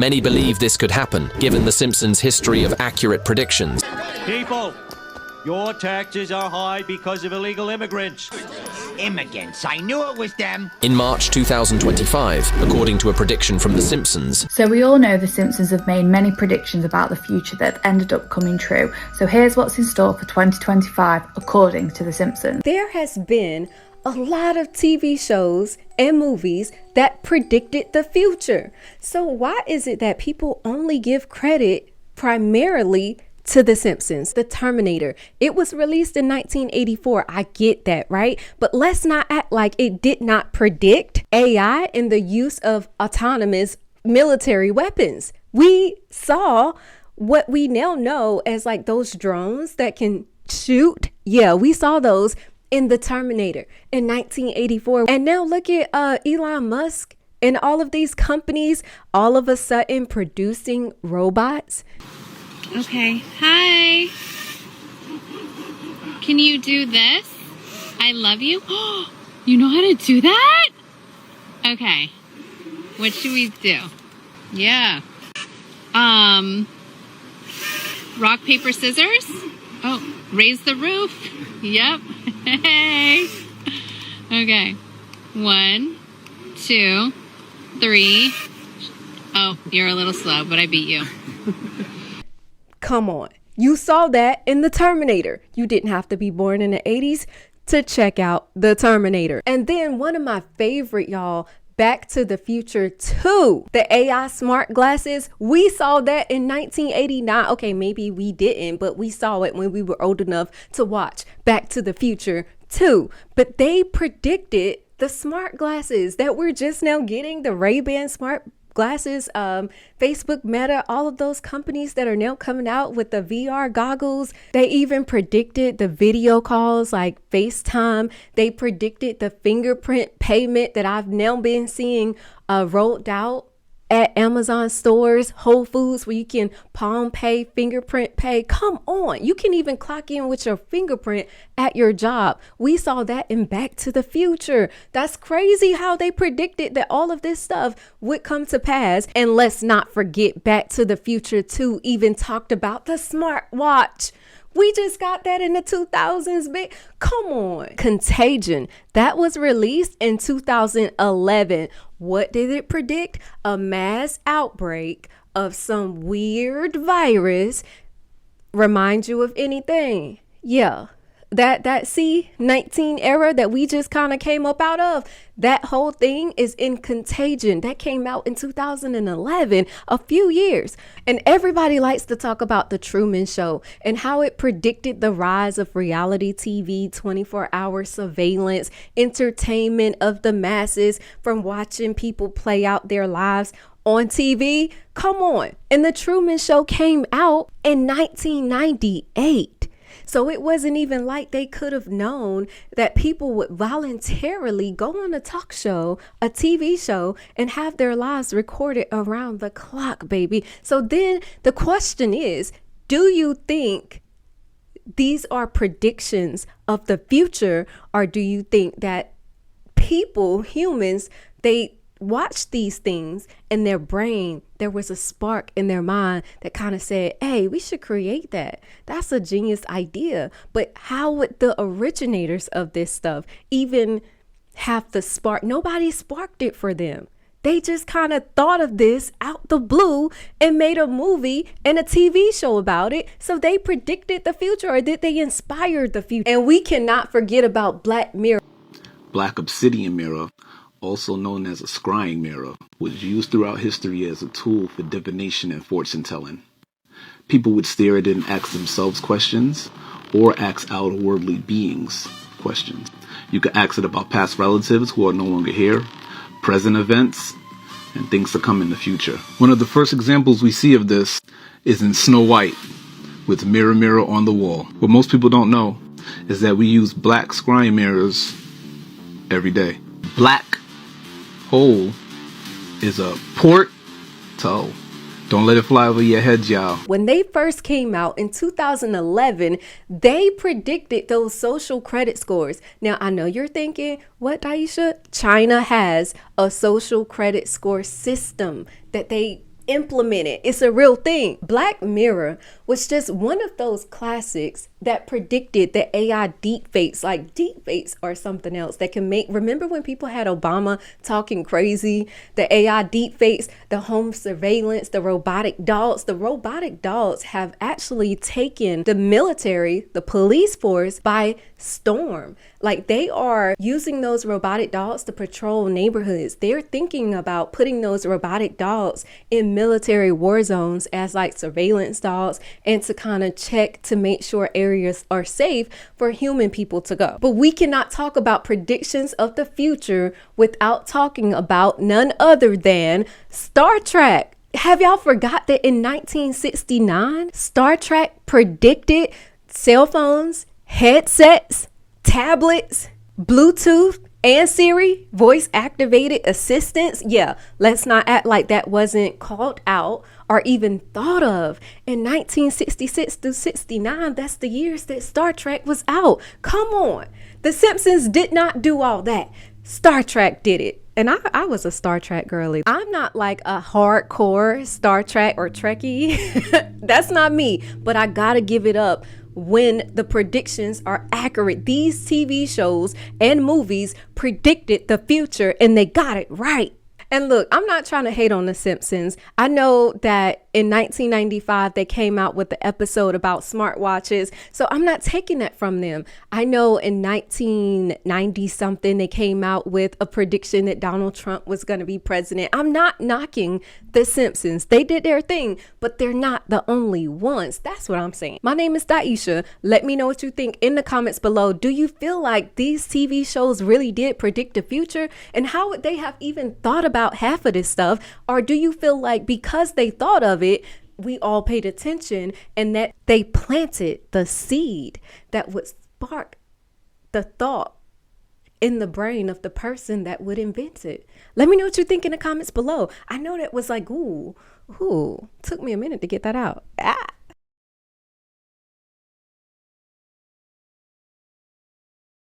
Many believe this could happen, given The Simpsons' history of accurate predictions. People, your taxes are high because of illegal immigrants. Immigrants, I knew it was them. In March 2025, according to a prediction from The Simpsons. So we all know The Simpsons have made many predictions about the future that have ended up coming true. So here's what's in store for 2025, according to The Simpsons. There has been a lot of TV shows and movies that predicted the future. So why is it that people only give credit primarily to The Simpsons? The Terminator, it was released in 1984. I get that, right? But let's not act like it did not predict AI and the use of autonomous military weapons. We saw what we now know as like those drones that can shoot. Yeah, we saw those in The Terminator in 1984. And now look at Elon Musk and all of these companies all of a sudden producing robots. Okay, hi. Can you do this? I love you. You know how to do that? Okay. What should we do? Yeah. Rock, paper, scissors? Oh, raise the roof. Yep. Hey. Okay. 1, 2, 3. Oh, you're a little slow, but I beat you. Come on. You saw that in The Terminator. You didn't have to be born in the 80s to check out The Terminator. And then one of my favorite, y'all, Back to the Future 2, the AI smart glasses. We saw that in 1989. Okay, maybe we didn't, but we saw it when we were old enough to watch Back to the Future 2. But they predicted the smart glasses that we're just now getting, the Ray-Ban smart glasses, Facebook, Meta, all of those companies that are now coming out with the VR goggles. They even predicted the video calls like FaceTime. They predicted the fingerprint payment that I've now been seeing rolled out at Amazon stores, Whole Foods, where you can palm pay, fingerprint pay. Come on, you can even clock in with your fingerprint at your job. We saw that in Back to the Future. That's crazy how they predicted that all of this stuff would come to pass. And let's not forget, Back to the Future 2 even talked about the smartwatch. We just got that in the 2000s, big. Come on. Contagion, that was released in 2011. What did it predict? A mass outbreak of some weird virus. Remind you of anything? Yeah. That C-19 era that we just kind of came up out of, that whole thing is in Contagion. That came out in 2011, a few years. And everybody likes to talk about the Truman Show and how it predicted the rise of reality TV, 24-hour surveillance, entertainment of the masses from watching people play out their lives on TV. Come on. And the Truman Show came out in 1998. So it wasn't even like they could have known that people would voluntarily go on a talk show, a TV show, and have their lives recorded around the clock, baby. So then the question is, do you think these are predictions of the future, or do you think that people, humans, they watch these things in their brain, there was a spark in their mind that kind of said, hey, we should create that. That's a genius idea. But how would the originators of this stuff even have the spark? Nobody sparked it for them. They just kind of thought of this out the blue and made a movie and a TV show about it. So they predicted the future, or did they inspire the future? And we cannot forget about Black Mirror. Black obsidian mirror, also known as a scrying mirror, was used throughout history as a tool for divination and fortune telling. People would stare at it and ask themselves questions, or ask outwardly beings questions. You could ask it about past relatives who are no longer here, present events, and things to come in the future. One of the first examples we see of this is in Snow White, with Mirror Mirror on the Wall. What most people don't know is that we use black scrying mirrors every day. Black hole is a portal. Don't let it fly over your heads, y'all. When they first came out in 2011, they predicted those social credit scores. Now, I know you're thinking, what, Daisha? China has a social credit score system that they implemented. It's a real thing. Black Mirror was just one of those classics that predicted the AI deepfakes, like deepfakes or something else that can make, remember when people had Obama talking crazy, the AI deepfakes, the home surveillance, the robotic dogs have actually taken the military, the police force by storm. Like they are using those robotic dogs to patrol neighborhoods. They're thinking about putting those robotic dogs in military war zones as like surveillance dogs and to kind of check to make sure areas are safe for human people to go. But we cannot talk about predictions of the future without talking about none other than Star Trek. Have y'all forgot that in 1969, Star Trek predicted cell phones, headsets, tablets, Bluetooth, and Siri, voice activated assistants? Yeah, let's not act like that wasn't called out or even thought of. In 1966 through 69, that's the years that Star Trek was out. Come on. The Simpsons did not do all that. Star Trek did it. And I was a Star Trek girly. I'm not like a hardcore Star Trek or Trekkie. That's not me. But I gotta give it up when the predictions are accurate. These TV shows and movies predicted the future and they got it right. And look, I'm not trying to hate on The Simpsons. I know that in 1995, they came out with the episode about smartwatches. So I'm not taking that from them. I know in 1990 something, they came out with a prediction that Donald Trump was going to be president. I'm not knocking The Simpsons. They did their thing, but they're not the only ones. That's what I'm saying. My name is Daisha. Let me know what you think in the comments below. Do you feel like these TV shows really did predict the future? And how would they have even thought about half of this stuff? Or do you feel like because they thought of it, we all paid attention and that they planted the seed that would spark the thought in the brain of the person that would invent it? Let me know what you think in the comments below. I know that was like, ooh, took me a minute to get that out.